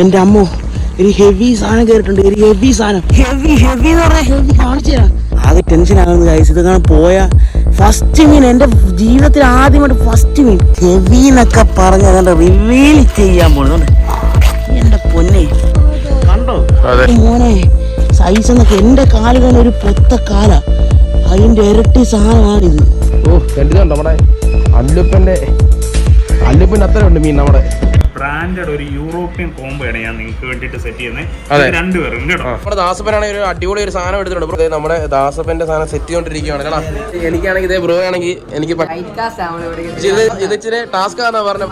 എന്റെ അമ്മോ ഒരു ഹെവി സാധനം കയറിയിട്ടുണ്ട്. ഒരു ഹെവി സാധനം, ഹെവി എന്ന് പറഞ്ഞാൽ ഹെവി കാണിച്ചു തരാം. ആകെ ടെൻഷൻ ആകുന്നത് ഗൈസ്. ഇത് കാണാൻ പോയ ഫസ്റ്റ് മീൻ, എന്റെ ജീവിതത്തിൽ ആദ്യമായിട്ട് ഫസ്റ്റ് മീൻ ഹെവി എന്നൊക്കെ പറഞ്ഞ് അതുകൊണ്ട് റിവീൽ ചെയ്യാൻ പോണത്. എന്റെ പൊന്നെ കണ്ടോ മോനെ, സൈസ് എന്നൊക്കെ എന്റെ കാലുകൾ ഒരു പൊത്ത കാല, അതിന്റെ ഇരട്ടി സാധനമാണിത്. നമ്മുടെ അല്ലുപ്പിന്റെ അത്ര ഉണ്ട് മീൻ. നമ്മുടെ ബ്രാൻഡഡ് ഒരു യൂറോപ്യൻ കോംബോയാണ് ഞാൻ നിങ്ങൾക്ക് വേണ്ടിട്ട് സെറ്റ് ചെയ്യുന്നത്. രണ്ടുപേരും കേട്ടോ. നമ്മുടെ ദാസപ്പനാണെങ്കിൽ ഒരു അടിപൊളി ഒരു സാധനം എടുത്തിട്ടുണ്ട്. നമ്മുടെ ദാസപ്പന്റെ സാധനം സെറ്റ് ചെയ്തോണ്ടിരിക്കുകയാണ്. എനിക്കാണെങ്കിൽ ഇതേ ബ്രോ ആണെങ്കിൽ എനിക്ക് ഇത് ഇച്ചിരി ടാസ്ക് ആണെന്നാ പറഞ്ഞത്.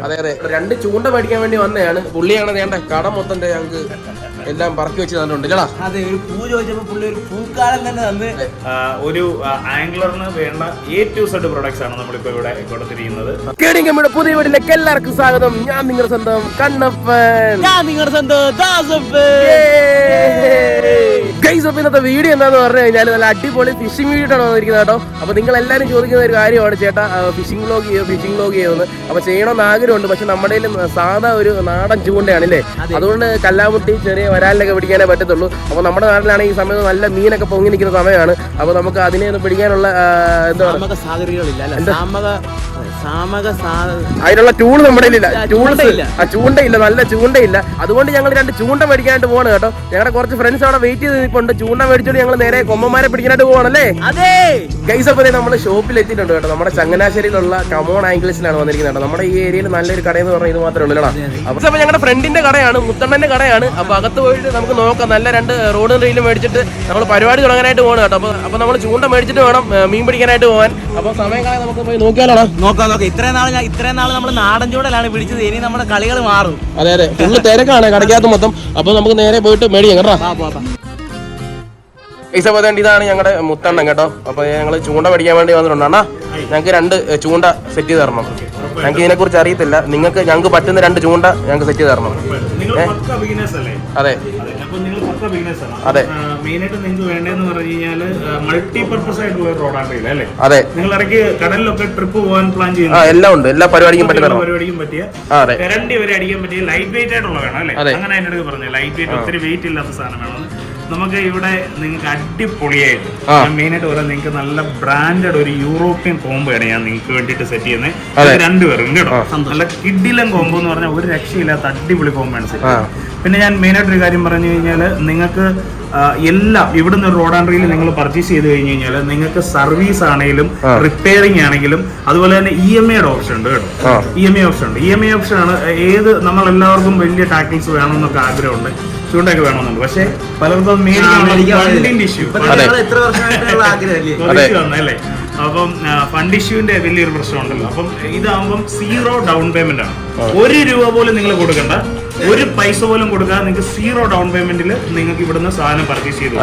അതെ അതെ, 2 ചൂണ്ട പഠിക്കാൻ വേണ്ടി വന്നതാണ്. പുള്ളിയാണ് വേണ്ട കട മൊത്തം ഞങ്ങൾക്ക് എല്ലാം പറക്കി വെച്ച് തന്നിട്ടുണ്ട്. അതെ, ഒരു പൂ ചോദിച്ചപ്പോ പുള്ളി ഒരു പൂക്കാലം തന്നെ തന്ന്. ഒരു ആംഗ്ലറിന് വേണ്ട A to Z പ്രൊഡക്ട്സ് ആണ് നമ്മളിപ്പോ ഇവിടെ കൊടുത്തിരിക്കുന്നത്. പുതിയ വീട്ടിലേക്ക് എല്ലാവർക്കും സ്വാഗതം. ഞാൻ നിങ്ങളുടെ സ്വന്തം കണ്ണപ്പൻ. ഞാൻ നിങ്ങളുടെ സ്വന്തം ദാസപ്പൻ. ഇന്നത്തെ വീഡിയോ എന്താന്ന് പറഞ്ഞു കഴിഞ്ഞാൽ നല്ല അടിപൊളി ഫിഷിംഗ് വീഡിയോ ആണ് വന്നിരിക്കുന്നത് കേട്ടോ. അപ്പൊ നിങ്ങൾ എല്ലാവരും ചോദിക്കുന്ന ഒരു കാര്യമാണ്, ചേട്ടാ ഫിഷിംഗ് വ്ലോഗ് ചെയ്യുമെന്ന്. അപ്പൊ ചെയ്യണമെന്ന് ആഗ്രഹമുണ്ട്. പക്ഷെ നമ്മുടെ സാധാ ഒരു നാടൻ ചൂണ്ടയാണ് അല്ലേ, അതുകൊണ്ട് കല്ലാമുട്ടി ചെറിയ വരാലിലൊക്കെ പിടിക്കാനേ പറ്റത്തുള്ളൂ. അപ്പൊ നമ്മുടെ നാട്ടിലാണെങ്കിൽ ഈ സമയത്ത് നല്ല മീനൊക്കെ പൊങ്ങി നിൽക്കുന്ന സമയമാണ്. അപ്പൊ നമുക്ക് അതിനെ ഒന്ന് പിടിക്കാനുള്ള അതിനുള്ള ടൂൾ നമ്മുടെ ഇല്ല, ചൂണ്ടയില്ല, നല്ല ചൂണ്ടയില്ല. അതുകൊണ്ട് ഞങ്ങൾ 2 ചൂണ്ട മേടിക്കാനായിട്ട് പോവാണ് കേട്ടോ. ഞങ്ങളുടെ കുറച്ച് ഫ്രണ്ട്സ് അവിടെ വെയിറ്റ് ചെയ്ത് നിൽപ്പുണ്ട്. ചൂണ്ട മേടിച്ചോണ്ട് ഞങ്ങൾ നേരെ കൊമ്പന്മാരെ പിടിക്കാനായിട്ട് പോവാണല്ലേ. അതെ ഗൈസ്, അപ്പോൾ നമ്മൾ ഷോപ്പിൽ എത്തിയിട്ടുണ്ട് കേട്ടോ. നമ്മുടെ ചങ്ങനാശ്ശേരിയിലുള്ള കമോൺ ആംഗിൾസിലാണ് വന്നിരിക്കുന്നത് കേട്ടോ. നമ്മുടെ ഈ ഏരിയയിൽ നല്ലൊരു കടയെന്ന് പറഞ്ഞാൽ ഇത് മാത്രമേ ഉള്ളൂ. അപ്പോൾ ഞങ്ങളുടെ ഫ്രണ്ടിന്റെ കടയാണ്, മുത്തണ്ണന്റെ കടയാണ്. അപ്പൊ അകത്ത് പോയിട്ട് നമുക്ക് നോക്കാം. നല്ല 2 റോഡും റെയിലും മേടിച്ചിട്ട് നമ്മൾ പരിപാടി തുടങ്ങാനായിട്ട് പോകണം കേട്ടോ. അപ്പൊ നമ്മൾ ചൂണ്ട മേടിച്ചിട്ട് വേണം മീൻ പിടിക്കാനായിട്ട് പോകാൻ. അപ്പൊ സമയം കളയാൻ നമുക്ക് പോയി നോക്കിയാലോ. നോക്കാം. ഇത്രയും നാൾ നമ്മൾ നാടൻ ചൂടലാണ് പിടിച്ചത്. ഇനി നമ്മുടെ കളികൾ മാറും. അതെ അതെ, ഫുള്ള് തിരക്കാണ് കടയ്ക്കകത്ത് മൊത്തം. അപ്പൊ നമുക്ക് നേരെ പോയിട്ട് മേടിക്കാം കേട്ടോ. ഇതാണ് ഞങ്ങളുടെ മുത്തണ്ണൻ കേട്ടോ. അപ്പൊ ഞങ്ങൾ ചൂണ്ട മേടിക്കാൻ വേണ്ടി വന്നിട്ടുണ്ട്. അണ്ണാ ഞങ്ങൾക്ക് 2 ചൂണ്ട സെറ്റ് ചെയ്ത് തരണം. ഞങ്ങൾക്ക് ഇതിനെ കുറിച്ച് അറിയത്തില്ല. ഞങ്ങൾക്ക് പറ്റുന്ന 2 ചൂണ്ട ഞങ്ങൾക്ക് സെറ്റ് ചെയ്ത് തരണം. അതെ അതെ, മെയിനായിട്ട് നിങ്ങൾക്ക് വേണ്ടതെന്ന് പറഞ്ഞു കഴിഞ്ഞാൽ മൾട്ടിപർപ്പസ് ആയിട്ടുള്ള ഒരു റോഡാണ് അല്ലേ. അതെ, നിങ്ങൾ ഇടയ്ക്ക് കടലിലൊക്കെ ട്രിപ്പ് പോകാൻ പ്ലാൻ ചെയ്യുന്നു. എല്ലാം ഉണ്ട്, എല്ലാ പരിപാടിക്കും പറ്റിയ കരണ്ടി വരെ അടിക്കാൻ പറ്റിയ ലൈറ്റ് വെയിറ്റ് ആയിട്ടുള്ള വേണം അല്ലേ. അങ്ങനെ അതിൻ്റെ അടുത്ത് പറഞ്ഞു ലൈറ്റ് വെയിറ്റ്, ഒത്തിരി വെയിറ്റ് ഇല്ലാത്ത സാധനം വേണം. നമുക്ക് ഇവിടെ നിങ്ങൾക്ക് അടിപൊളിയായിട്ട് മെയിനായിട്ട് പറയാം, നിങ്ങൾക്ക് നല്ല ബ്രാൻഡഡ് ഒരു യൂറോപ്യൻ കോംബോയാണ് ഞാൻ നിങ്ങൾക്ക് വേണ്ടിയിട്ട് സെറ്റ് ചെയ്യുന്നത്. 2 പേരും കേട്ടോ. നല്ല കിഡിലൻ കോംബോ എന്ന് പറഞ്ഞാൽ ഒരു രക്ഷയില്ലാത്ത അടിപൊളി കോംബോയാണ് സെറ്റ്. പിന്നെ ഞാൻ മെയിനായിട്ടൊരു കാര്യം പറഞ്ഞു കഴിഞ്ഞാൽ, നിങ്ങൾക്ക് എല്ലാം ഇവിടുന്ന് റോഡ് ആൻഡ് റീൽ നിങ്ങൾ പർച്ചേസ് ചെയ്ത് കഴിഞ്ഞ് കഴിഞ്ഞാൽ നിങ്ങൾക്ക് സർവീസ് ആണെങ്കിലും റിപ്പയറിംഗ് ആണെങ്കിലും അതുപോലെ തന്നെ EMI ഓപ്ഷൻ ഉണ്ട് കേട്ടോ. EMI ഓപ്ഷൻ ആണ്. ഏത് നമ്മളെല്ലാവർക്കും വലിയ ടാക്കിൾസ് വേണമെന്നൊക്കെ ആഗ്രഹമുണ്ട്, ചൂണ്ടൊക്കെ വേണമെന്നുണ്ട്. പക്ഷെ പലർക്കും ഫണ്ടിന്റെ ഇഷ്യൂ വന്നല്ലേ. അപ്പം ഫണ്ട് ഇഷ്യൂവിന്റെ വലിയൊരു പ്രശ്നമുണ്ടല്ലോ. അപ്പം ഇതാകുമ്പം 0 ഡൗൺ പേയ്മെന്റ് ആണ്. 1 രൂപ പോലും നിങ്ങൾ കൊടുക്കണ്ട, 1 പൈസ പോലും കൊടുക്കാതെ നിങ്ങൾക്ക് 0 ഡൗൺ പേയ്മെന്റിൽ നിങ്ങൾക്ക് ഇവിടുന്ന് സാധനം പർച്ചേസ് ചെയ്തു.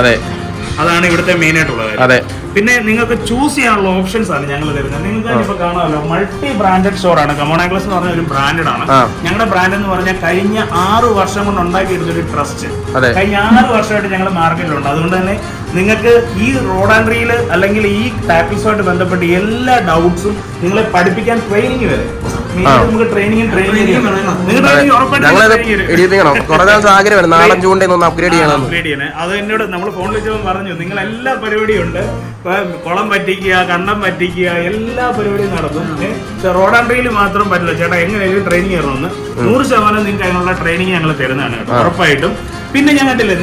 അതാണ് ഇവിടുത്തെ മെയിൻ ആയിട്ടുള്ള കാര്യം. പിന്നെ നിങ്ങൾക്ക് ചൂസ് ചെയ്യാനുള്ള ഓപ്ഷൻസ് ആണ് ഞങ്ങൾ തരുന്നത്. നിങ്ങൾക്ക് ഇപ്പൊ കാണാമല്ലോ, മൾട്ടി ബ്രാൻഡഡ് സ്റ്റോർ ആണ്. കമോൺ ആംഗിൾസ് എന്ന് പറഞ്ഞ ഒരു ബ്രാൻഡഡ് ആണ്. ഞങ്ങളുടെ ബ്രാൻഡ് എന്ന് പറഞ്ഞാൽ കഴിഞ്ഞ 6 വർഷം കൊണ്ട് ഉണ്ടാക്കിയിരുന്ന ഒരു ട്രസ്റ്റ്. കഴിഞ്ഞ 6 വർഷമായിട്ട് ഞങ്ങൾ മാർക്കറ്റിലുണ്ട്. അതുകൊണ്ട് തന്നെ നിങ്ങൾക്ക് ഈ റോഡ് ആൻഡ് റീൽ അല്ലെങ്കിൽ ഈ ടാപ്പിൾസുമായിട്ട് ബന്ധപ്പെട്ട് എല്ലാ ഡൗട്ട്സും നിങ്ങളെ പഠിപ്പിക്കാൻ ട്രെയിനിങ് വരെ നമുക്ക് ട്രെയിനിങ് അത് എന്നോട് നമ്മൾ ഫോൺ വിളിച്ചപ്പോൾ പറഞ്ഞു, നിങ്ങൾ എല്ലാ പരിപാടിയും ഉണ്ട്. കുളം പറ്റിക്കുക, കണ്ടം പറ്റിക്കുക, എല്ലാ പരിപാടിയും നടത്തും. റോഡ് ആൻഡ് റീൽ മാത്രം പറ്റില്ല ചേട്ടാ, എങ്ങനെയായാലും ട്രെയിനിങ് തരണമെന്ന് 100% നിങ്ങൾക്ക് അതിനുള്ള ട്രെയിനിങ് ഞങ്ങൾ തരുന്നതാണ് കേട്ടോ, ഉറപ്പായിട്ടും. പിന്നെ ഞാൻ കണ്ടില്ലേ,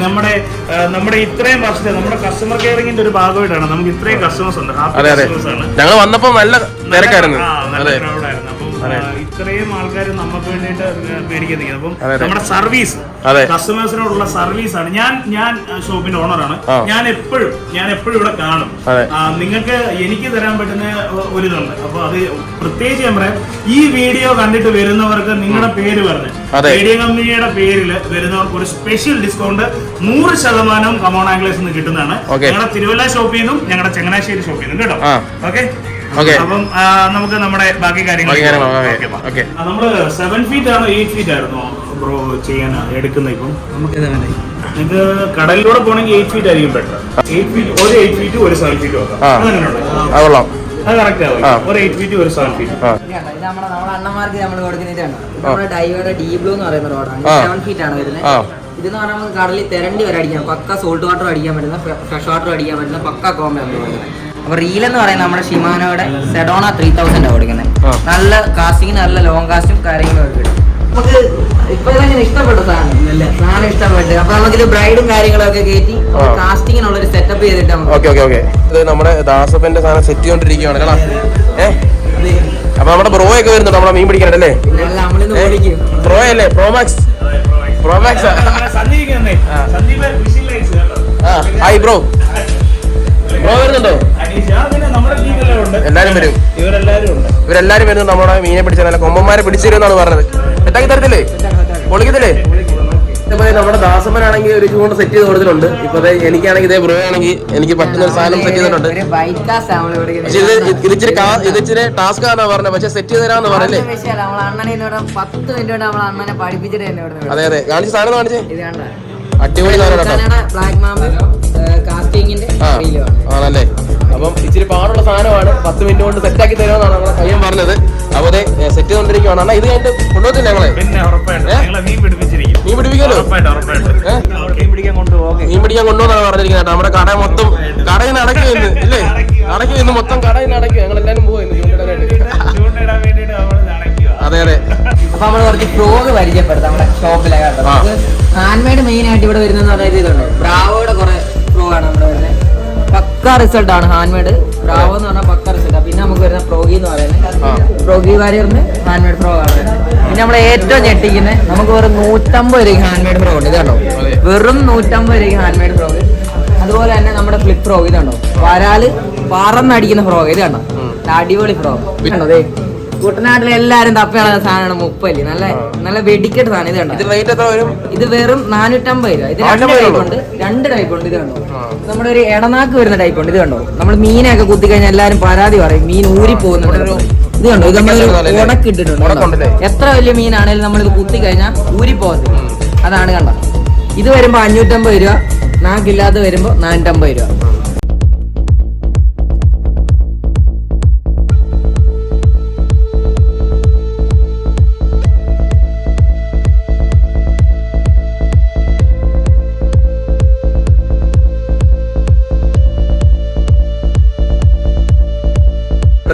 നമ്മുടെ ഇത്രയും വർഷത്തെ നമ്മുടെ കസ്റ്റമർ കെയറിംഗിന്റെ ഒരു ഭാഗമായിട്ടാണ് നമുക്ക് ഇത്രയും കസ്റ്റമേഴ്സ് ഉണ്ട്. ഞങ്ങൾ വന്നപ്പോൾ നല്ല തിരക്കായിരുന്നു, നല്ല ക്രൗഡായിരുന്നു. അപ്പം ഇത്രയും ആൾക്കാർ നമുക്ക് വേണ്ടിയിട്ട് മേടിക്കാൻ നിൽക്കുന്നത്. അപ്പം നമ്മുടെ സർവീസ്, കസ്റ്റമേഴ്സിനോടുള്ള സർവീസ് ആണ്. ഞാൻ ഷോപ്പിന്റെ ഓണറാണ്. ഞാൻ എപ്പോഴും ഇവിടെ കാണും. നിങ്ങൾക്ക് എനിക്ക് തരാൻ പറ്റുന്ന ഒരിതുണ്ട്. അപ്പൊ അത് പ്രത്യേകിച്ച് ഞാൻ പറയാം, ഈ വീഡിയോ കണ്ടിട്ട് വരുന്നവർക്ക് നിങ്ങളുടെ പേര് പറഞ്ഞ് റേഡിയോ കമ്പനിയുടെ പേരിൽ വരുന്നവർക്ക് ഒരു സ്പെഷ്യൽ ഡിസ്കൗണ്ട് 100% കമോൺ ആംഗ്ലേഴ്സ് നിന്ന് കിട്ടുന്നതാണ്. ഞങ്ങളുടെ തിരുവല്ല ഷോപ്പിൽ നിന്നും ഞങ്ങളുടെ ചങ്ങനാശ്ശേരി ഷോപ്പിൽ നിന്നും കേട്ടോ. ഓക്കെ, അപ്പം നമുക്ക് നമ്മുടെ ബാക്കി കാര്യങ്ങൾ നമ്മള് 7 ഫീറ്റ് ആണോ 8 ഫീറ്റ് ആയിരുന്നോ ബ്രോ ചെയ്യാൻ എടുക്കുന്നത്? ഇപ്പം നമുക്ക് നിങ്ങൾക്ക് കടലിലൂടെ പോകണമെങ്കിൽ 8 ഫീറ്റ് ആയിരിക്കും ബെറ്റർ. 8 ഫീറ്റ്, ഒരു 8 ഫീറ്റ്, ഒരു 7 ഫീറ്റ് വെക്കാം. അത് കറക്റ്റ് ആവും. ഒരു 8 ഫീറ്റ് ഒരു 7 ഫീറ്റ്. ഇത് നമ്മുടെ അണ്ണന്മാർക്ക് നമ്മൾ കൊടുക്കുന്ന ഇതാണ്. നമ്മുടെ ഡൈവയുടെ ഡി ബ്ലൂ എന്ന് പറയുന്ന റോഡാണ്. 7 ഫീറ്റ് ആണ് വരുന്നത്. ഇതെന്ന് പറഞ്ഞാൽ നമുക്ക് കടലിൽ തിരണ്ടി വരെ അടിക്കാം. പക്ക സോൾട്ട് വാട്ടർ അടിക്കാൻ പറ്റുന്ന, ഫ്രഷ് വാട്ടർ അടിക്കാൻ പറ്റുന്ന പക്ക കോമ്പോ ആണ് കൊടുക്കുന്നത്. അപ്പൊ റീൽ എന്ന് പറയുന്നത് നമ്മുടെ ഷിമാനോയുടെ സെഡോണ 3000 കൊടുക്കുന്നത്. നല്ല കാസ്റ്റിംഗ്, നല്ല ലോങ് കാസ്റ്റും കാര്യങ്ങളും ഒക്കെ കിട്ടും. നമുക്ക് ഇപ്പൊ ഇതെങ്ങനെ ഇഷ്ടപ്പെട്ട സാധനം ഇഷ്ടപ്പെട്ട് അപ്പൊ നമുക്കിത് ബ്രൈഡും കാര്യങ്ങളൊക്കെ കയറ്റി കാസ്റ്റിങ്ങിനുള്ള ഒരു സെറ്റപ്പ് ചെയ്തിട്ട് ഇത് നമ്മുടെ ദാസപ്പന്റെ സാധനം സെറ്റ് ചെയ്തോണ്ടിരിക്കുകയാണ്. അപ്പൊ നമ്മുടെ ബ്രോ ഒക്കെ വരുന്നുണ്ട് നമ്മളെ മീൻ പിടിക്കാനല്ലേ? ബ്രോ അല്ലേ? Pro Max hi bro. ബ്രോ വരുന്നുണ്ടോ? എല്ലാരും വരും. ഇവരെല്ലാരും വരുന്നു നമ്മുടെ മീനെ പിടിച്ച നല്ല കൊമ്പന്മാരെ പിടിച്ചിരുന്നാണ് പറഞ്ഞത്. സെറ്റാക്കി തരത്തില്ലേ? പൊളിക്കത്തില്ലേ? നമ്മുടെ ദാസപ്പനാണെങ്കിൽ ഒരു ചൂണ്ട് സെറ്റ് ചെയ്ത് കൊടുത്തിട്ടുണ്ട്. ഇപ്പൊ എനിക്കാണെങ്കിൽ ഇതേ ബ്രോ ആണെങ്കിൽ എനിക്ക് പറ്റുന്ന ഒരു സാധനം സെറ്റ് ചെയ്തിട്ടുണ്ട്. ഇതിച്ചിരി ടാസ്ക് ആണെന്നാ പറഞ്ഞത്, പക്ഷെ സെറ്റ് ചെയ്ത് തരാമെന്ന് പറഞ്ഞല്ലേ? അതെ അതെ, കാണിച്ച സാധനം കാണിച്ചേ. അടിപൊളി ആണല്ലേ? അപ്പം ഇച്ചിരി പാടുള്ള സാധനമാണ്. 10 മിനിറ്റ് കൊണ്ട് സെറ്റാക്കി തരുമെന്നാണ് നമ്മളെ പയ്യൻ പറഞ്ഞത്. അപ്പൊ അതെ സെറ്റ് ചെയ്തോണ്ടിരിക്കുവാണ്. അണ്ണാ ഇത് കഴിഞ്ഞിട്ട് കൊണ്ടുപോകത്തില്ല ഞങ്ങളെ? മീൻ പിടിപ്പിക്കാലോ? മീൻ പിടിക്കാൻ കൊണ്ടുപോകുന്നാണ് പറഞ്ഞിരിക്കുന്നത്. നമ്മുടെ കട മൊത്തം കടയിൽ നിന്ന് അടക്കി വരുന്നു ഇല്ലേ? അടക്കി വരുന്നു, മൊത്തം കടയിൽ നിന്ന് അടക്കി. ഞങ്ങൾ എല്ലാരും പോകുന്നു ചൂണ്ടിടാനായിട്ട്. അതെ അതെ. അപ്പൊ നമ്മള് കുറച്ച് ഫ്രോഗ് പരിചയപ്പെടുത്താം നമ്മുടെ ഷോപ്പിലെ. ഹാൻഡ് മെയ്ഡ് മെയിൻ ആയിട്ട് ഇവിടെ വരുന്നതെന്ന് പറയുന്നത് ഇതുണ്ട്. ബ്രാവോയുടെ കുറെ ഫ്രോഗ് ആണ് നമ്മുടെ വരുന്നത്. പക്ക റിസൾട്ട് ആണ് ഹാൻഡ് മെയ്ഡ്. ബ്രാവോ എന്ന് പറഞ്ഞാൽ പക്ക റിസൾട്ട്. പിന്നെ നമുക്ക് വരുന്ന പ്രോഗി എന്ന് പറയുന്നത് പ്രോഗി വാരിയറിന് ഹാൻഡ് മെയ്ഡ് ഫ്രോഗ് ആണ്. പിന്നെ നമ്മളെ ഏറ്റവും ഞെട്ടിക്കുന്നത് നമുക്ക് വെറും 150 രൂപയ്ക്ക് ഹാൻഡ് മെയ്ഡ് ഫ്രോഗ് ഉണ്ട്. ഇതുണ്ടോ? വെറും 150 രൂപയ്ക്ക് ഹാൻഡ് മെയ്ഡ് ഫ്രോഗ്. അതുപോലെ തന്നെ നമ്മുടെ ഫ്ലിപ്പ് ഫ്രോഗ് ഇതുണ്ടോ? വരാല് പറന്നടിക്കുന്ന ഫ്രോഗ്. ഇത് കണ്ടോ? അടിപൊളി ഫ്രോഗ്. അതെ, കുട്ടനാട്ടിലെ എല്ലാരും തപ്പിയാണ് സാധനമാണ്. 30 നല്ല നല്ല വെടിക്കെട്ട് സാധനം. ഇത് കണ്ടോ? ഇത് വെറും 450 രൂപ. ഇത് 2 ടൈപ്പ് ഉണ്ട്. 2 ടൈപ്പ് ഉണ്ട്. ഇത് കണ്ടോ? നമ്മുടെ ഒരു ഇടനാക്ക് വരുന്ന ടൈപ്പ് ഉണ്ട്. ഇത് കണ്ടോ? നമ്മൾ മീനൊക്കെ കുത്തി കഴിഞ്ഞാൽ എല്ലാരും പരാതി പറയും, മീൻ ഊരി പോകുന്നുണ്ട്. ഇത് കണ്ടോ? ഇത് നമ്മളൊരു ഉണക്കിട്ടിട്ടുണ്ട്. എത്ര വലിയ മീനാണെങ്കിലും നമ്മളിത് കുത്തി കഴിഞ്ഞാൽ ഊരി പോകത്തില്ല. അതാണ് കണ്ടോ? ഇത് വരുമ്പോ 550 രൂപ. നാക്കില്ലാതെ വരുമ്പോ 450 രൂപ.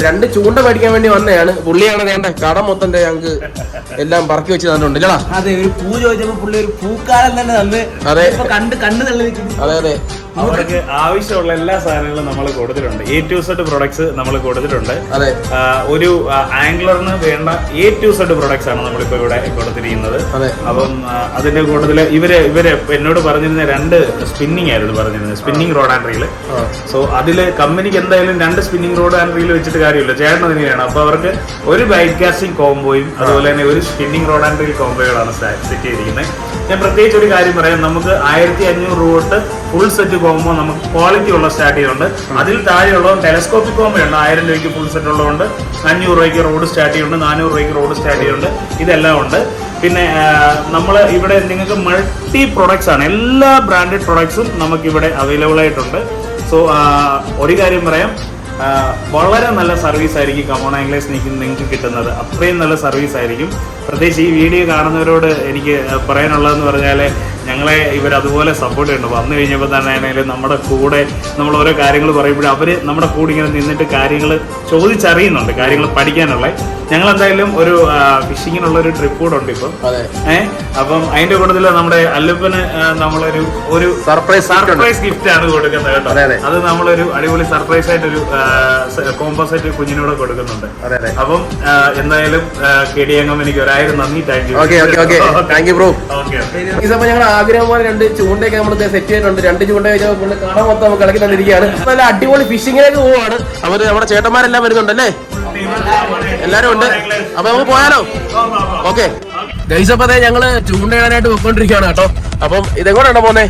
രണ്ട് ചൂണ്ട പഠിക്കാൻ വേണ്ടി വന്നതാണ്. പുള്ളിയാണ് വേണ്ട കട മൊത്തം ഞങ്ങൾക്ക് എല്ലാം പറക്കി വെച്ച് തന്നിട്ടുണ്ട്. ഇല്ലടാ? അതെ, ഒരു പൂ ചോദിച്ചപ്പോ പുള്ളി ഒരു പൂക്കാലം തന്നെ തന്ന്. അതെ, കണ്ണ് തള്ളി. അതെ അതെ, അവർക്ക് ആവശ്യമുള്ള എല്ലാ സാധനങ്ങളും നമ്മൾ കൊടുത്തിട്ടുണ്ട്. A to Z പ്രൊഡക്ട്സ് നമ്മൾ കൊടുത്തിട്ടുണ്ട്. അതെ, ഒരു ആംഗ്ലറിന് വേണ്ട A to Z പ്രൊഡക്ട്സ് ആണ് നമ്മളിപ്പോ ഇവിടെ കൊടുത്തിരിക്കുന്നത്. അപ്പം അതിന്റെ കൂട്ടത്തില് ഇവര് എന്നോട് പറഞ്ഞിരുന്ന 2 സ്പിന്നിങ് ആയിരുന്നു പറഞ്ഞിരുന്നത്. Spinning rod and reel. So അതില് കമ്പനിക്ക് എന്തായാലും 2 സ്പിന്നിങ് റോഡ് ആൻഡ് റീല് വെച്ചിട്ട് കാര്യമില്ല. ചേട്ടൻ അതിനെയാണ്. അപ്പൊ അവർക്ക് ഒരു ബൈറ്റ് കാസ്റ്റിംഗ് കോംബോയും അതുപോലെ തന്നെ ഒരു സ്പിന്നിങ് റോഡ് ആൻഡ് റീൽ കോംബോകളാണ് സെറ്റ് ചെയ്തിരിക്കുന്നത്. ഞാൻ പ്രത്യേകിച്ച് ഒരു കാര്യം പറയാം. നമുക്ക് 1500 രൂപ തൊട്ട് ഫുൾ സെറ്റ് കോംബോ നമുക്ക് ക്വാളിറ്റി ഉള്ള സ്റ്റാർട്ട് ചെയ്യുന്നുണ്ട്. അതിൽ താഴെയുള്ളത് ടെലസ്കോപ്പിക് കോംബോ ഉണ്ട്. 1000 രൂപയ്ക്ക് ഫുൾ സെറ്റ് ഉള്ളതുകൊണ്ട് 500 രൂപയ്ക്ക് റോഡ് സ്റ്റാർട്ട് ചെയ്യുന്നുണ്ട്. 400 രൂപയ്ക്ക് റോഡ് സ്റ്റാർട്ട് ചെയ്യുന്നുണ്ട്. ഇതെല്ലാം ഉണ്ട്. പിന്നെ നമ്മൾ ഇവിടെ നിങ്ങൾക്ക് മൾട്ടി പ്രൊഡക്ട്സ് ആണ്. എല്ലാ ബ്രാൻഡഡ് പ്രൊഡക്ട്സും നമുക്കിവിടെ അവൈലബിൾ ആയിട്ടുണ്ട്. സോ ഒരു കാര്യം പറയാം, വളരെ നല്ല സർവീസ് ആയിരിക്കും കമോൺ ആംഗ്ലേഴ്സ് നിങ്ങൾക്ക് കിട്ടുന്നത്. അത്രയും നല്ല സർവീസ് ആയിരിക്കും. പ്രത്യേകിച്ച് ഈ വീഡിയോ കാണുന്നവരോട് എനിക്ക് പറയാനുള്ളതെന്ന് പറഞ്ഞാൽ ഞങ്ങളെ ഇവരതുപോലെ സപ്പോർട്ട് ചെയ്യുന്നുണ്ട്. വന്നു കഴിഞ്ഞപ്പോൾ തന്നെ ആണെങ്കിലും നമ്മുടെ കൂടെ നമ്മൾ ഓരോ കാര്യങ്ങൾ പറയുമ്പോഴും അവർ നമ്മുടെ കൂടെ ഇങ്ങനെ നിന്നിട്ട് കാര്യങ്ങൾ ചോദിച്ചറിയുന്നുണ്ട്, കാര്യങ്ങൾ പഠിക്കാനുള്ള. ഞങ്ങളെന്തായാലും ഒരു ഫിഷിങ്ങിനുള്ളൊരു ട്രിപ്പ് കൂടെ ഉണ്ട് ഇപ്പം. അപ്പം അതിന്റെ കൂട്ടത്തിൽ നമ്മുടെ അല്ലപ്പന് നമ്മളൊരു സർപ്രൈസ് ഗിഫ്റ്റ് ആണ് കൊടുക്കുന്നത് കേട്ടോ. അത് നമ്മളൊരു അടിപൊളി സർപ്രൈസ് ആയിട്ടൊരു കോമ്പോസൈറ്റ് കുഞ്ഞിനോട് കൊടുക്കുന്നുണ്ട്. അപ്പം എന്തായാലും KDM എനിക്ക് 1000 നന്ദി. Thank you. ബ്രോ. ഇതപ്പോ ഞങ്ങൾ ആഗ്രഹം പോലെ 2 ചൂണ്ടയൊക്കെ നമ്മൾ സെറ്റ് ചെയ്തിട്ടുണ്ട്. 2 ചൂണ്ട വെച്ചാൽ കട മൊത്തം നമുക്ക് കളക്കി തന്നിരിക്കുകയാണ്. നല്ല അടിപൊളി ഫിഷിങ്ങിലേക്ക് പോവാണ്. അവര് നമ്മുടെ ചേട്ടന്മാരെല്ലാം വരുന്നുണ്ടല്ലേ? എല്ലാരും ഉണ്ട്. അപ്പൊ നമുക്ക് പോയാലോ? ഓക്കെ ഗൈസ്, അപ്പൊ അതെ ഞങ്ങള് ചൂണ്ടയിടാനായിട്ട് പോയിക്കൊണ്ടിരിക്കുകയാണ് കേട്ടോ. അപ്പം ഇതെങ്ങോട്ടാണോ പോന്നെ?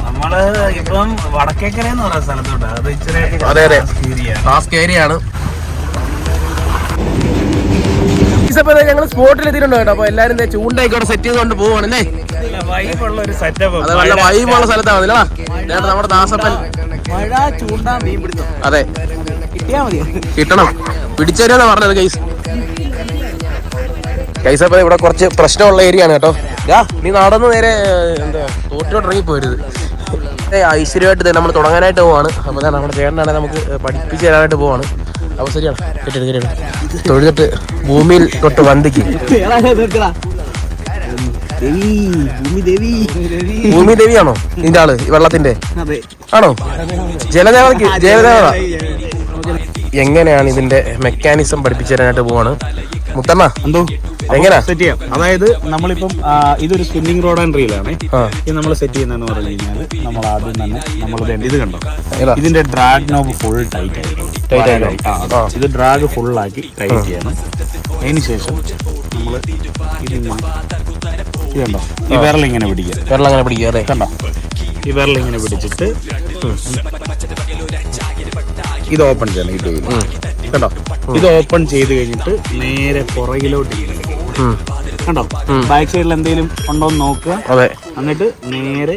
നമ്മള് ഇപ്പം വടക്കേക്കര എന്ന് പറയുന്ന സ്ഥലത്തോട്ട്. അത് ഇച്ചിരി ടാസ്ക് ഏരിയ ആണ്. ഞങ്ങൾ സ്പോട്ടിൽ എത്തിയിട്ടുണ്ട് കേട്ടോ. അപ്പൊ എല്ലാരും ചൂണ്ടയൊക്കെ സെറ്റ് ചെയ്തുകൊണ്ട് പോവാണല്ലേ? വൈബുള്ള ഒരു സെറ്റപ്പ്. അത് നല്ല വൈബുള്ള സ്ഥലത്താണ് നമ്മുടെ ദാസപ്പൻ. മഴ ചൂണ്ട മീൻ പിടുത്തം. അതെ, കിട്ടിയാ മതി. കിട്ടണം, പിടിച്ചേരാന്നാ പറഞ്ഞത് ഗൈസ്. ഗൈസ് അപ്പൊ ഇവിടെ കുറച്ച് പ്രശ്നമുള്ള ഏരിയ ആണ് കേട്ടോ. നീ നടന്ന് നേരെ എന്താ തോട്ടിലോട്ട് ഇറങ്ങി പോരുത്. ഐശ്വര്യമായിട്ട് നമ്മൾ തുടങ്ങാനായിട്ട് പോവാണ്. അപ്പൊ നമ്മുടെ ചേട്ടനാണെങ്കിൽ നമുക്ക് പഠിപ്പിച്ച് തരാനായിട്ട് പോവാണ്. അപ്പൊ ശരിയാണ്, കേട്ടിട്ട് തൊഴുതിട്ട് ഭൂമിയിൽ തൊട്ട് വന്ദിക്ക്. ഭൂമി ദേവിയാണോ നിന്റെ ആള്? വെള്ളത്തിന്റെ ആണോ? ജലദേവത. എങ്ങനെയാണ് ഇതിന്റെ മെക്കാനിസം പഠിപ്പിച്ചു തരാനായിട്ട് പോവാണ്. മുത്തണ്ണ എന്തോ എങ്ങനെയാ സെറ്റ് ചെയ്യാം? അതായത് നമ്മളിപ്പം ഇതൊരു സ്പിന്നിങ് റോഡ് ആൻഡ് റീലാണ്. ഇത് നമ്മൾ സെറ്റ് ചെയ്യുന്നതെന്ന് പറഞ്ഞു കഴിഞ്ഞാൽ നമ്മൾ ആദ്യം തന്നെ ഇത് കണ്ടോ, ഇതിന്റെ ഡ്രാഗ് നോബ് ഫുൾ ടൈറ്റ് ആയിരിക്കും. ഇത് ഡ്രാഗ് ഫുള്ളാക്കി ടൈറ്റ് ചെയ്യണം. അതിന് ശേഷം നമ്മൾ ഇത് കണ്ടോ, ഈ വിരലിങ്ങനെ പിടിക്കുക. കണ്ടോ, ഈ വിരലിങ്ങനെ പിടിച്ചിട്ട് ഇത് ഓപ്പൺ ചെയ്യണം. ഇത് കണ്ടോ, ഇത് ഓപ്പൺ ചെയ്ത് കഴിഞ്ഞിട്ട് നേരെ പുറകിലോട്ട് കണ്ടോ, ബാക്ക് സൈഡിൽ എന്തെങ്കിലും ഉണ്ടോ എന്ന് നോക്കുക. എന്നിട്ട് നേരെ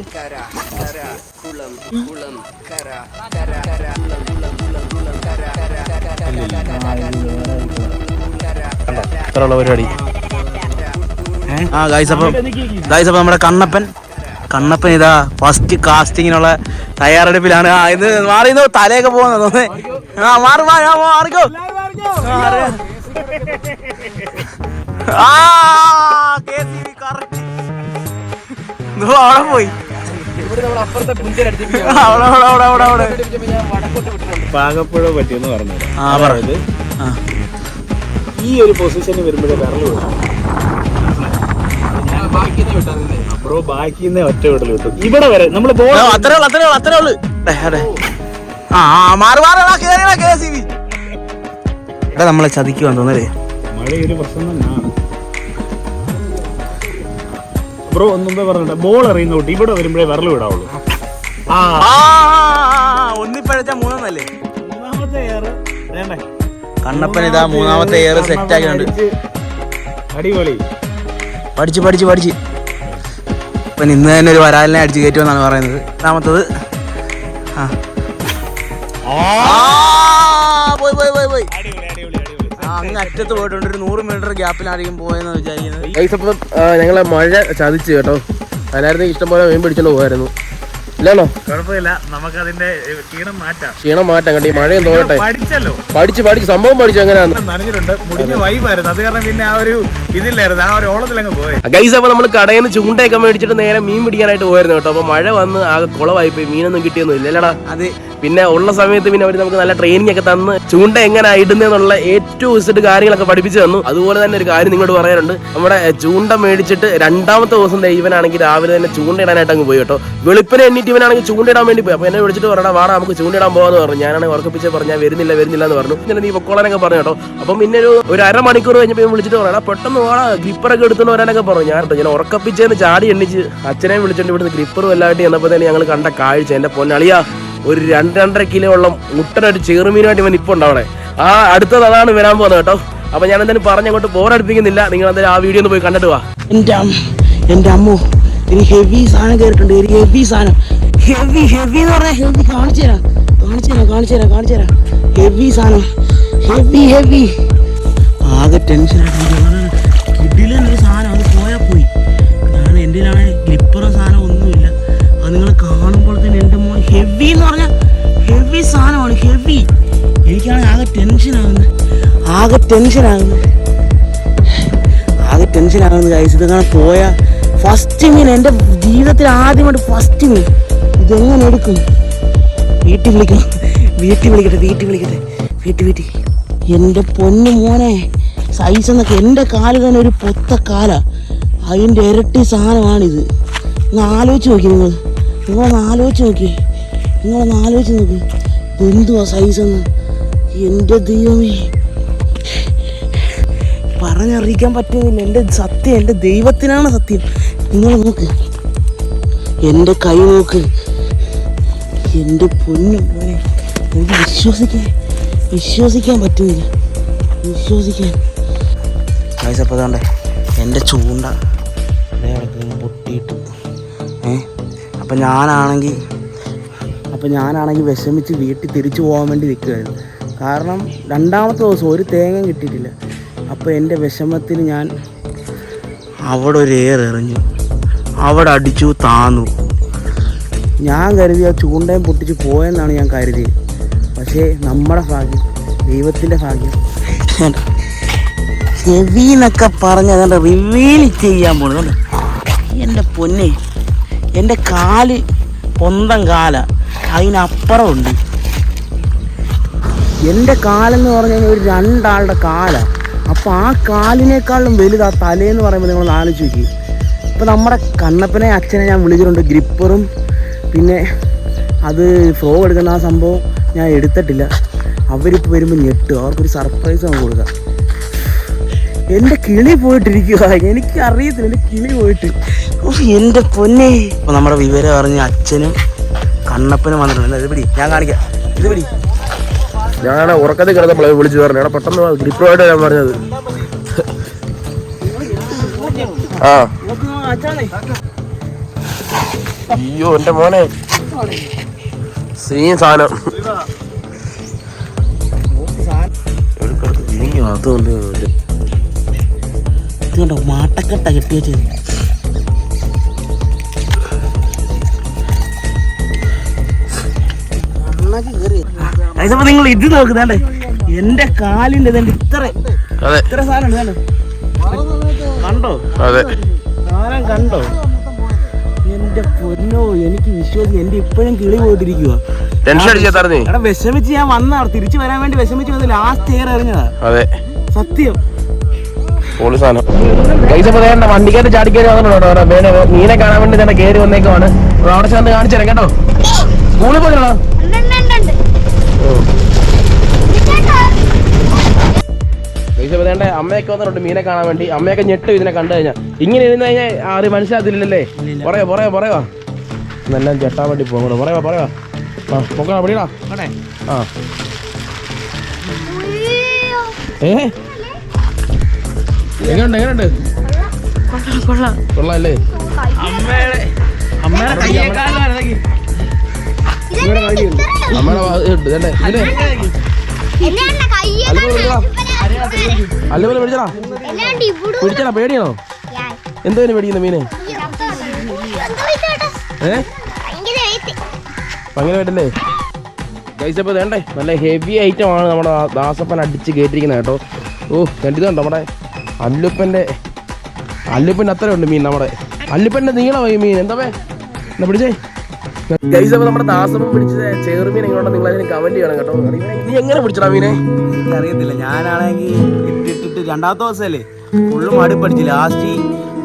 പരിപാടി. അപ്പൊ നമ്മുടെ കണ്ണപ്പൻ ഇതാ ഫസ്റ്റ് കാസ്റ്റിങ്ങിനുള്ള തയ്യാറെടുപ്പിലാണ്. ഇത് മാറിയോ, തലയൊക്കെ പോകുന്ന തോന്നുന്നേ. മാറിക്കോ. അവിടെ പോയി പാകപ്പുഴ പറ്റിയെന്ന് പറഞ്ഞത്. ഈ ഒരു പൊസിഷന് വരുമ്പോഴേ വിരല് വിടും ബ്രോ. ബാക്കിന്ന് ഒറ്റ വിടൽ കിട്ടും. ഇവിടെ വരെ നമ്മൾ അത്രേ ഉള്ളു. നമ്മളെ ചതിക്കുവാൻ തോന്നല്ലേ? മഴയൊരു പ്രശ്നം തന്നെയാണ് ബ്രോ. ഒന്നും പറഞ്ഞിട്ട് ബോൾ എറിയുന്ന കൂട്ടി ഇവിടെ വരുമ്പോഴേ വിരൽ വിടാവുള്ളൂ. ഒന്നിപ്പഴച്ച മൂന്നല്ലേ? മൂന്നാമത്തെ എയർ വേണ്ടേ? കണ്ണപ്പൻ ഇതാ മൂന്നാമത്തെ എയർ സെറ്റ് ആക്കിയിട്ടുണ്ട്. അടിപൊളി. പഠിച്ച് ഇപ്പം ഇന്ന് തന്നെ ഒരു വരാലിനെ അടിച്ചു കയറ്റുമെന്നാണ് പറയുന്നത്. രണ്ടാമത്തത് പോയി അങ്ങ് അറ്റത്ത് പോയിട്ടുണ്ട്. ഒരു 100 മീറ്റർ ഗ്യാപ്പിലായിരിക്കും പോയെന്ന് വിചാരിക്കുന്നത്. ഞങ്ങളെ മഴ ചതിച്ചു കേട്ടോ. അതിനായിരുന്നു ഇഷ്ടം പോലെ മീൻ പിടിച്ചോണ്ട് പോകായിരുന്നു. ഇല്ലാണോ? കുഴപ്പമില്ല, നമുക്ക് അതിന്റെ ക്ഷീണം മാറ്റാം കണ്ടി. മഴയും തോന്നട്ടെ. പഠിച്ച് സംഭവം പഠിച്ചു. എങ്ങനെയാണ് നനഞ്ഞിട്ടുണ്ട്, മുടിഞ്ഞ വൈബായിരുന്നു. അത് കാരണം പിന്നെ ആ ഒരു ഇതില്ലായിരുന്നു, ആ ഒരു ഓളത്തിലങ്ങ് പോയി. ഗൈസ് അപ്പൊ നമ്മൾ കടയിൽ നിന്ന് ചൂണ്ടയൊക്കെ മേടിച്ചിട്ട് നേരെ മീൻ പിടിക്കാനായിട്ട് പോയിരുന്നു കേട്ടോ. അപ്പൊ മഴ വന്ന് ആകെ കുളമായി പോയി. മീനൊന്നും കിട്ടിയൊന്നും ഇല്ലല്ലടാ. അത് പിന്നെ ഉള്ള സമയത്ത് പിന്നെ അവർ നമുക്ക് നല്ല ട്രെയിനിങ് ഒക്കെ തന്ന് ചൂണ്ട എങ്ങനെ ഇടുന്നുള്ള ഏറ്റവും വിസിറ്റ് കാര്യങ്ങളൊക്കെ പഠിപ്പിച്ചു തന്നു. അതുപോലെ തന്നെ ഒരു കാര്യം നിങ്ങളോട് പറയാനുണ്ട്. നമ്മുടെ ചൂണ്ട മേടിച്ചിട്ട് രണ്ടാമത്തെ ദിവസം ഇവനാണെങ്കിൽ രാവിലെ തന്നെ ചൂണ്ട ഇടാനായിട്ട് അങ്ങ് പോയി കേട്ടോ. വെളുപ്പിനെ എണ്ണീറ്റ് ഇവനാണെങ്കിൽ ചൂണ്ടിടാൻ വേണ്ടി പോയി. അപ്പൊ എന്നെ വിളിച്ചിട്ട് പറയണം, വാടാ നമുക്ക് ചൂണ്ടിടാൻ പോകാന്ന് പറഞ്ഞു. ഞാനാണെങ്കിൽ ഉറപ്പിച്ച് പറഞ്ഞാൽ വരുന്നില്ല എന്ന് പറഞ്ഞു. ഇങ്ങനെ നീ പൊക്കോളാനൊക്കെ പറഞ്ഞു കേട്ടോ. അപ്പം പിന്നെ ഒരു അരമണിക്കൂർ കഴിഞ്ഞപ്പോൾ വിളിച്ചിട്ട് പറയണം, പെട്ടെന്ന് വാടാ ഗ്രിപ്പറൊക്കെ എടുത്തുകൊണ്ട് വരാനൊക്കെ പറഞ്ഞു. ഞാൻ ഉറക്കപ്പിച്ചേന്ന് ചാടി എണ്ണിച്ച് അച്ഛനെ വിളിച്ചിട്ട് ഇവിടുന്ന് ഗ്രിപ്പറും എല്ലായിട്ട് ചെന്നപ്പോൾ തന്നെ ഞങ്ങൾ കണ്ട കാഴ്ച, എന്റെ പൊന്നളിയാ, ഒരു 2-2.5 കിലോ ഉള്ള മുട്ടനൊരു ചെറുമീനായിട്ട് ഇവൻ ഇപ്പൊ ഉണ്ടാവണേ. അടുത്തത് അതാണ് വരാൻ പോകുന്നത് കേട്ടോ. അപ്പൊ ഞാൻ എന്തായാലും പറഞ്ഞങ്ങോട്ട് ബോറടിപ്പിക്കുന്നില്ല. നിങ്ങൾ എന്തായാലും ആ വീഡിയോ ഒന്ന് പോയി കണ്ടിട്ട് വാ. എന്റെ അമ്മോ, ഒരു ഹെവി സാധനം കയറിയിട്ടുണ്ട്. ഒരു ഹെവി സാധനം. ഹെവി എന്ന് പറഞ്ഞാൽ ഹെവി. കാണിച്ചു തരാം. ഹെവി സാധനം. ഹെവി. ആകെ ടെൻഷനായിട്ട് കിടിലൊരു സാധനം. അത് പോയി. കാരണം എൻ്റെ ഗ്രിപ്പറോ സാധനം ഒന്നുമില്ല. അത് നിങ്ങൾ കാണുമ്പോൾ തന്നെ എൻ്റെ മോൻ ഹെവി എന്ന് പറഞ്ഞാൽ ഹെവി സാധനമാണ്. ഹെവി. എനിക്കാണെങ്കിൽ ആകെ ടെൻഷനാകുന്നത് ഗൈസ്. ഇതങ്ങനെ പോയാൽ ഫസ്റ്റ് മീൻ, എൻ്റെ ജീവിതത്തിൽ ആദ്യമായിട്ട് ഫസ്റ്റ് മീൻ. ഇതെങ്ങനെ എടുക്കും? വീട്ടിൽ വിളിക്കട്ടെ. എൻ്റെ പൊന്നു മോനെ, സൈസ് എന്നൊക്കെ എൻ്റെ കാല് തന്നെ ഒരു പൊത്ത കാല. അതിൻ്റെ ഇരട്ടി സാധനമാണിത്. ആലോചിച്ച് നോക്കി. നിങ്ങളൊന്ന് ആലോചിച്ച് നോക്ക്. എന്തുവാ സൈസെന്ന്. എൻ്റെ ദൈവമേ, പറഞ്ഞറിയിക്കാൻ പറ്റുന്നില്ല. എൻ്റെ ദൈവത്തിനാണ് സത്യം. നിങ്ങൾ നോക്ക്, എൻ്റെ കൈ നോക്ക്. എൻ്റെ പൊന്നു മോനെ, എനിക്ക് വിശ്വസിക്കാൻ പറ്റുന്നില്ല. അപ്പോൾ അതുകൊണ്ട് എൻ്റെ ചൂണ്ട പൊട്ടിയിട്ട് അപ്പം ഞാനാണെങ്കിൽ വിഷമിച്ച് വീട്ടിൽ തിരിച്ചു പോകാൻ വേണ്ടി നിൽക്കുകയായിരുന്നു. കാരണം രണ്ടാമത്തെ ദിവസം ഒരു തേങ്ങ കിട്ടിയിട്ടില്ല. അപ്പോൾ എൻ്റെ വിഷമത്തിന് ഞാൻ അവിടെ ഒരു എറിഞ്ഞു, അവിടെ അടിച്ചു താന്നു. ഞാൻ കരുതി ആ ചൂണ്ടയും പൊട്ടിച്ച് പോയെന്നാണ് ഞാൻ കരുതിയത്. പക്ഷേ നമ്മുടെ ഭാഗ്യം, ദൈവത്തിൻ്റെ ഭാഗ്യം, ഹെവി എന്നൊക്കെ പറഞ്ഞ് അതുകൊണ്ട് റിവീൽ ചെയ്യാൻ പോകുന്നത്. എൻ്റെ പൊന്നെ, എൻ്റെ കാല് സ്വന്തം കാല, അതിനപ്പുറമുണ്ട്. എൻ്റെ കാലെന്ന് പറഞ്ഞു കഴിഞ്ഞാൽ ഒരു 2 ആളുടെ കാലാണ്. അപ്പോൾ ആ കാലിനേക്കാളും വലുത് ആ തലേന്ന് പറയുമ്പോൾ നിങ്ങൾ ആലോചിച്ച് നോക്കി. ഇപ്പോൾ നമ്മുടെ കണ്ണപ്പനെ അച്ഛനെ ഞാൻ വിളിച്ചിട്ടുണ്ട്, ഗ്രിപ്പറും പിന്നെ അത് ഫ്ലോ എടുക്കുന്ന ആ സംഭവം ഞാൻ എടുത്തിട്ടില്ല. അവരിപ്പോൾ വരുമ്പോൾ ഞെട്ടും, അവർക്കൊരു സർപ്രൈസ് നമുക്ക് കൊടുക്കാം. എൻ്റെ കിളി പോയിട്ടിരിക്കുക, എനിക്ക് അറിയത്തില്ല, എൻ്റെ കിളി പോയിട്ട്. എൻ്റെ പൊന്നെ. അപ്പോൾ നമ്മുടെ വിവരം അറിഞ്ഞ് അച്ഛനും കണ്ണപ്പനും വന്നിട്ടുണ്ട്. ഇത് പിടി, ഞാൻ കാണിക്കാം. ഇത് പിടി. ഞാൻ ഉറക്കത്തിൽ കിടന്നപ്പോൾ വിളിച്ചു പറഞ്ഞു, എടാ പെട്ടെന്ന് ഗ്രിപ്പറുമായിട്ട് ഞാൻ പറഞ്ഞത്. ആ അയ്യോ എൻ്റെ മോനെ, സീൻ സാധനം. അതുകൊണ്ട് ഇതുകൊണ്ടോ മാട്ടക്കെട്ട കെട്ടി വെച്ചത്. അതിപ്പോ നിങ്ങൾ ഇത് നോക്കുന്നേ, എന്റെ കാലിന്റെ ഇത്ര സാധനം കണ്ടോ? സാധനം കണ്ടോ? എന്റെ പൊന്നോ, എനിക്ക് വിശ്വസിക്കും. എന്റെ ഇപ്പോഴും കിളി പോയിട്ടിരിക്കുക. എടാ വിഷമിച്ച് ഞാൻ വന്നാ, തിരിച്ചു വരാൻ വേണ്ടി വിഷമിച്ച് വന്ന് ലാസ്റ്റ് എയർ എറിഞ്ഞതാ. സത്യം. വണ്ടിക്കാട്ട് ചാടിക്കേറി വന്നിട്ടുണ്ടോ? മീനെ കാണാൻ വേണ്ടി തന്നെ കയറി വന്നേക്കുവാണ്. അവിടെ ചെന്ന് കാണിച്ചു തരാം കേട്ടോ. സ്കൂളിൽ പോയിട്ടോ? അമ്മയൊക്കെ വന്നിട്ടുണ്ട് മീനെ കാണാൻ വേണ്ടി. അമ്മയൊക്കെ ഞെട്ടും ഇതിനെ കണ്ടു കഴിഞ്ഞാൽ. ഇങ്ങനെ ഇരുന്ന് കഴിഞ്ഞാൽ ആരും മനസ്സിലാകത്തില്ലല്ലേ? പറയാ എന്നെല്ലാം ചെട്ടാൻ വേണ്ടി പോകണം. പറയാ പൊക്കണ പടിയടാ. ആ എങ്ങനെയുണ്ട്? കൊള്ളാല്ലേ? അമ്മയുടെ അല്ലപോലെ പിടിച്ചടാ. പേടിയാണോ? എന്തോ പേടിക്കുന്ന മീനെ? ഭയങ്കരമായിട്ടല്ലേ ഗൈസ്? അപ്പോൾ വേണ്ടേ നല്ല ഹെവി ഐറ്റം ആണ് നമ്മുടെ ദാസപ്പൻ അടിച്ച് കയറ്റിരിക്കുന്നത് കേട്ടോ. ഓ കണ്ടിതുണ്ടോ? നമ്മുടെ അല്ലുപ്പൻ്റെ അത്ര ഉണ്ട് മീൻ. നമ്മുടെ അല്ലുപ്പൻ്റെ നീളമായി മീൻ. എന്താ പിടിച്ചേ ഗൈസ്? അപ്പോൾ നമ്മുടെ ദാസപ്പൻ പിടിച്ചത് ചെറുമീൻ എങ്ങനെയുണ്ടോ നിങ്ങൾ അതിന് കമന്റ് ചെയ്യണം കേട്ടോ. നീ എങ്ങനെ പിടിച്ചടാ മീനെ? എനിക്കറിയത്തില്ല. ഞാനാണെങ്കിൽ ഇട്ടിട്ട് 2ാമത്തെ ദിവസമല്ലേ ഫുള്ള് മടുപ്പടിച്ച് ലാസ്റ്റ്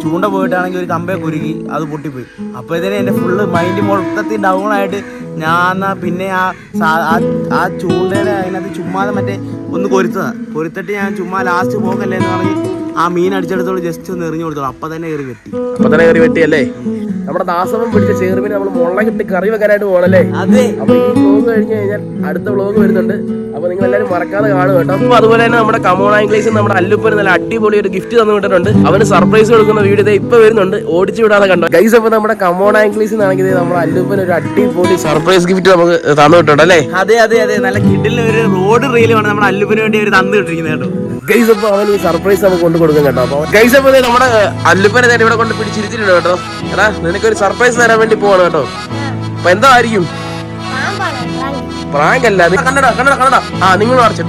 ചൂണ്ട പോയിട്ടാണെങ്കിൽ ഒരു കമ്പയെ കുരുക്കി അത് പൊട്ടിപ്പോയി. അപ്പോൾ ഇതിനെ എൻ്റെ ഫുള്ള് മൈൻഡ് മൊത്തത്തിൽ ഡൗൺ ആയിട്ട് ഞാൻ പിന്നെ ആ ചൂണ്ടയുടെ അതിനകത്ത് ചുമ്മാതെ മറ്റേ ഒന്ന് കൊരുത്തിട്ട് ഞാൻ ചുമ്മാ ലാസ്റ്റ് പോകല്ലേ എന്ന് പറഞ്ഞ് ആ മീൻ അടിച്ചെടുത്തോളൂ ജസ്റ്റ് ഒന്ന് എറിഞ്ഞു കൊടുത്തോളൂ. അപ്പം തന്നെ കയറി വെട്ടിയല്ലേ? നമ്മുടെ ദാസവൻ പിടിച്ച ചെറുമീൻ നമ്മൾ മുളകിട്ട് കറി വെക്കാനായിട്ട് പോകണല്ലേ? അതെ. അപ്പോൾ ഈ വ്ലോഗ് കഴിഞ്ഞ് കഴിഞ്ഞാൽ അടുത്ത വ്ലോഗ് വരുന്നുണ്ട്. അപ്പോൾ നിങ്ങൾ എല്ലാവരും മറക്കാതെ കാണുക കേട്ടോ. അപ്പോൾ അതുപോലെ തന്നെ നമ്മുടെ കമോൺ ആംഗ്ലേഴ്സിൽ നമ്മുടെ അല്ലുപ്പന് നല്ല അടിപൊളി ഒരു ഗിഫ്റ്റ് തന്നു വിട്ടിട്ടുണ്ട്. അവന് സർപ്രൈസ് കൊടുക്കുന്ന വീഡിയോ ഇപ്പോൾ വരുന്നുണ്ട്, ഓടിച്ചു വിടാതെ കണ്ടോ ഗൈസ്? അപ്പോൾ നമ്മുടെ കമോൺ ആംഗ്ലേഴ്സിൽ നിന്നാണെങ്കിൽ നമ്മുടെ അല്ലുപ്പന് ഒരു അടിപൊളി സർപ്രൈസ് ഗിഫ്റ്റ് നമുക്ക് തന്നു വിട്ടുണ്ട് അല്ലേ? അതെ. നല്ല കിഡിലിന് ഒരു റോഡ് റീലുമാണ് നമ്മുടെ അല്ലുപ്പന് വേണ്ടി അവർ തന്നു വിട്ടിരിക്കുന്നത് കേട്ടോ ഗൈസ്. അപ്പോൾ അവൻ ഈ സർപ്രൈസ് നമുക്ക് കൊണ്ട് കൊടുക്കും കേട്ടോ. അപ്പോൾ ഗൈസ് അപ്പോൾ നമ്മുടെ അല്ലുപ്പനെ തന്നെ ഇവിടെ കൊണ്ട് പിടിച്ചിരിച്ചിട്ടുണ്ട് കേട്ടോ. എടാ നിനക്കൊരു സർപ്രൈസ് തരാൻ വേണ്ടി പോവാണ് കേട്ടോ. അപ്പൊ എന്താ ആയിരിക്കും? പ്രാങ്ക് അല്ല. കണ്ടടാ. ആ നിങ്ങൾ അടച്ചു.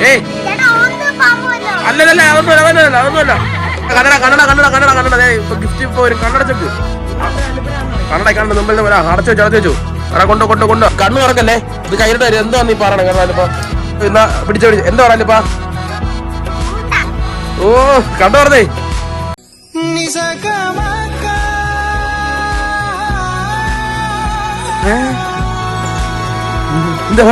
ഏയ് അല്ലല്ല അതൊന്നുമല്ല. കണ്ണട ഗിഫ്റ്റ് ഇപ്പൊ ഒരു കണ്ണടച്ചു. കണ്ണട മുമ്പിൽ അടച്ചു വെച്ചു. എടാ കൊണ്ടോ കണ്ണു തുറക്കല്ലേ. ഇത് കയ്യിലിട്ട് വരും. എന്താ നീ പറയണം കേട്ടോ? എന്നാ പിടിച്ചോ. എന്താ പറയാനിപ്പാ? ഓ കണ്ടു പറഞ്ഞേ. എന്താ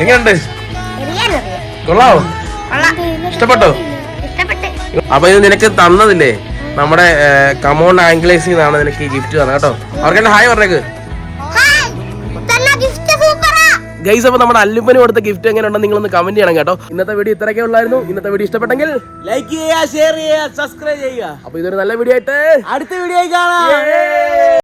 എങ്ങനെയുണ്ട്? കൊള്ളാവോ? ഇഷ്ടപ്പെട്ടോ? അപ്പൊ ഇത് നിനക്ക് തന്നതില്ലേ നമ്മുടെ കമോൺ ആംഗ്ലേഴ്സിൽ നിന്നാണ് നിനക്ക് ഈ ഗിഫ്റ്റ് തന്നെ കേട്ടോ. അവർക്ക് ഹായ് പറഞ്ഞേക്ക്. ഗൈസ്, അപ്പോൾ നമ്മുടെ അല്ലുപ്പന് കൊടുത്ത ഗിഫ്റ്റ് എങ്ങനെ ഉണ്ടെന്ന് നിങ്ങളൊന്ന് കമന്റ് ചെയ്യണം കേട്ടോ. ഇന്നത്തെ വീഡിയോ ഇത്രയൊക്കെ ഉള്ളായിരുന്നു. ഇന്നത്തെ വീഡിയോ ഇഷ്ടപ്പെട്ടെങ്കിൽ ലൈക്ക് ചെയ്യുക, ഷെയർ ചെയ്യുക, സബ്സ്ക്രൈബ് ചെയ്യുക. അപ്പോൾ ഇതൊരു നല്ല വീഡിയോ ആയിട്ട് അടുത്ത വീഡിയോ കാണാം.